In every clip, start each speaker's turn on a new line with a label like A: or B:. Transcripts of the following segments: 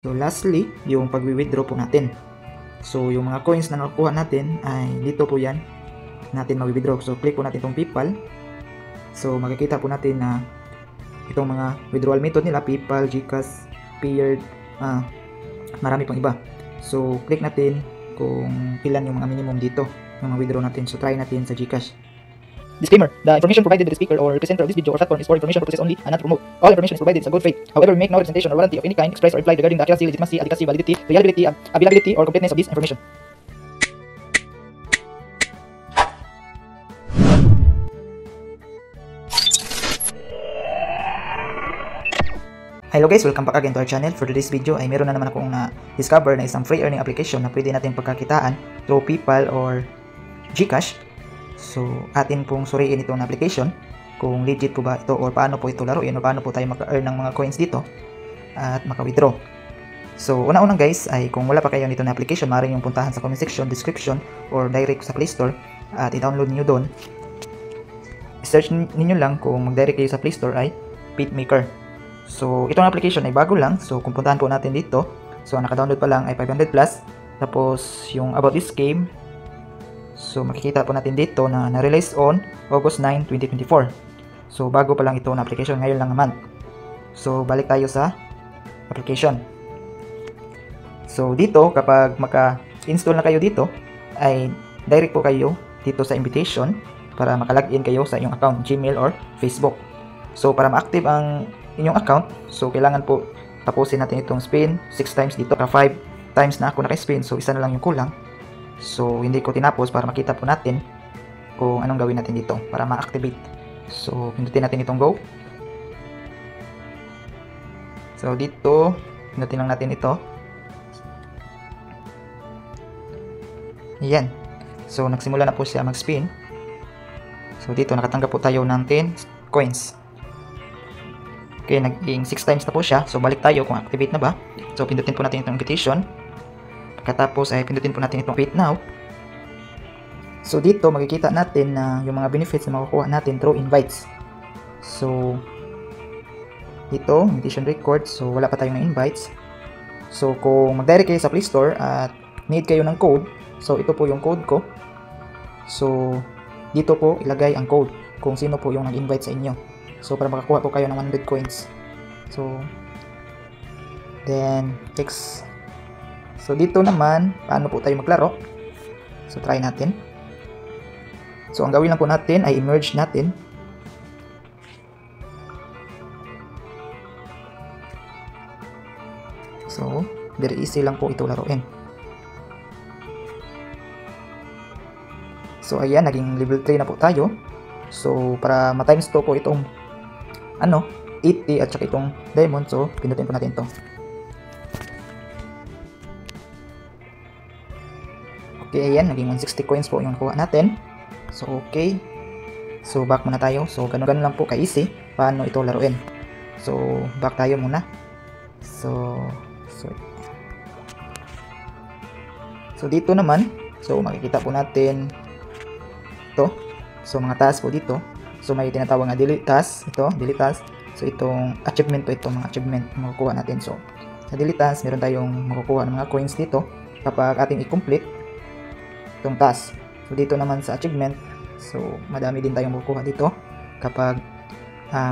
A: So lastly, yung pag-withdraw po natin. So yung mga coins na nakuha natin ay dito po yan natin mag-withdraw. So click po natin itong PayPal. So makikita po natin na itong mga withdrawal method nila, PayPal, GCash, Payeer, marami pang iba. So click natin kung ilan yung mga minimum dito yung mga withdraw natin. So try natin sa GCash. Disclaimer: the information provided by the speaker or presenter of this video or platform is for information purposes only and not to promote. All information is provided in good faith. However, we make no representation or warranty of any kind expressed or implied regarding the accuracy, legitimacy, adequacy, validity, reliability, availability, or completeness of this information. Hello guys, welcome back again to our channel. For today's video ay meron na naman akong na-discover na isang free earning application na pwede natin pagkakitaan through PayPal or GCash. So, atin pong suriin itong application kung legit po ba ito or paano po ito laruin o paano po tayo maka-earn ng mga coins dito at maka-withdraw. So, una-unang guys ay kung wala pa kayo nito na application, maaaring yung puntahan sa comment section, description, or direct sa Play Store at i-download niyo doon. Search ninyo lang kung mag-direct kayo sa Play Store ay Pitmaker. So, itong application ay bago lang. So, kung puntahan po natin dito, so naka-download pa lang ay 500 plus. Tapos, yung about this game, so makikita po natin dito na na-release on August 9, 2024. So, bago pa lang ito na application, ngayon lang naman. So, balik tayo sa application. So, dito, kapag maka-install na kayo dito, ay direct po kayo dito sa invitation para maka-login kayo sa inyong account, Gmail or Facebook. So, para ma-active ang inyong account, so kailangan po tapusin natin itong spin 6 times dito. 5 times na ako naka-spin, so isa na lang yung kulang. So, hindi ko tinapos para makita po natin kung anong gawin natin dito para ma-activate. So, pindutin natin itong go. So, dito, pindutin lang natin ito. Ayan. So, nagsimula na po siya mag-spin. So, dito, nakatanggap po tayo ng 10 coins. Okay, naging 6 times na po siya. So, balik tayo kung activate na ba. So, pindutin po natin itong invitation. Pagkatapos ay pindutin po natin itong wait now. So dito makikita natin na yung mga benefits na makukuha natin through invites. So dito, invitation record. So wala pa tayong invites. So kung mag-direct kayo sa Play Store at need kayo ng code, so ito po yung code ko. So dito po ilagay ang code kung sino po yung nag-invite sa inyo. So para makakuha po kayo ng 100 coins. So then X. So dito naman, paano po tayo maglaro? So try natin. So ang gawin lang po natin ay i-merge natin. So very easy lang po ito laruin. So ayan, naging level 3 na po tayo. So para ma-times 2 po itong 80 at saka itong diamond. So pindutin po natin ito. Okay, ayan, naging 160 coins po yung nakuha natin. So, okay. So, back muna tayo. So, ganun lang po ka-easy paano ito laruin. So, back tayo muna. So, dito naman, so, makikita po natin ito. So, mga task po dito. So, may tinatawag na delete task. Ito, delete task. So, itong achievement po ito, mga achievement na makukuha natin. So, sa delete task, meron tayong makukuha ng mga coins dito kapag ating i-complete itong task. So dito naman sa achievement, so madami din tayong makukuha dito kapag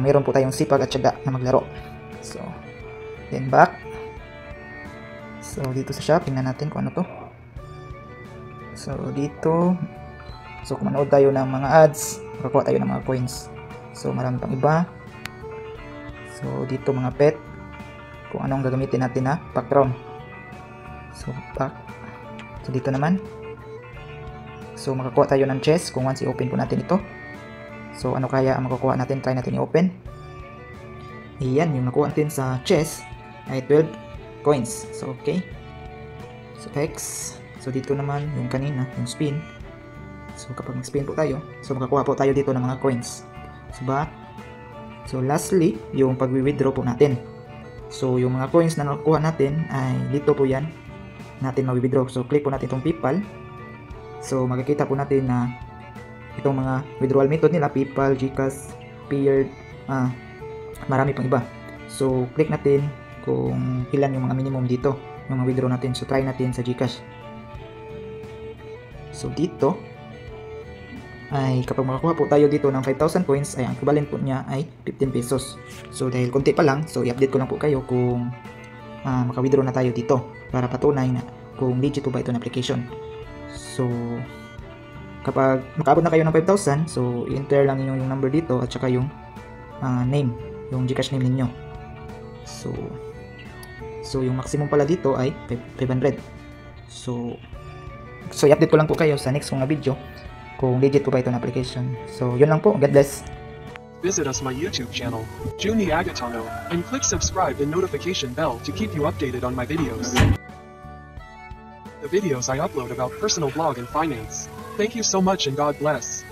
A: meron po tayong sipag at tiyaga na maglaro. So then back. So dito sa shop, tingnan natin kung ano to. So dito, so kung manood tayo ng mga ads, makakuha tayo ng mga coins. So marami pang iba. So dito mga pet, kung anong gagamitin natin na background. So back. So dito naman, so makakuha tayo ng chest kung once i-open po natin ito. So ano kaya ang makukuha natin? Try natin i-open. Ayan, yung nakuha natin sa chest ay 12 coins. So okay. So X. So dito naman yung kanina, yung spin. So kapag mag-spin po tayo, so makakuha po tayo dito ng mga coins. So back. So lastly, yung pag-withdraw po natin. So yung mga coins na nakuha natin ay dito po yan natin mag-withdraw. So click po natin itong PayPal. So makikita po natin na itong mga withdrawal method nila, PayPal, GCash, Payeer, marami pang iba. So click natin kung ilan yung mga minimum dito, yung mga withdraw natin. So try natin sa GCash. So dito ay kapag makakuha po tayo dito ng 5,000 points ay ang equivalent po niya ay 15 pesos. So dahil konti pa lang, so i-update ko lang po kayo kung maka-withdraw na tayo dito para patunay na kung legit po ba ito na application. So kapag makaabot na kayo ng 5,000, so i-enter lang yung number dito at saka yung name, yung GCash name ninyo. So yung maximum pala dito ay 500. So i-update ko lang po kayo sa next mga video kung legit po ba ito na application. So yun lang po, God bless.
B: Visit us my YouTube channel, Juni Agatano, and click subscribe and notification bell to keep you updated on my videos. The videos I upload about personal blog and finance. Thank you so much and God bless.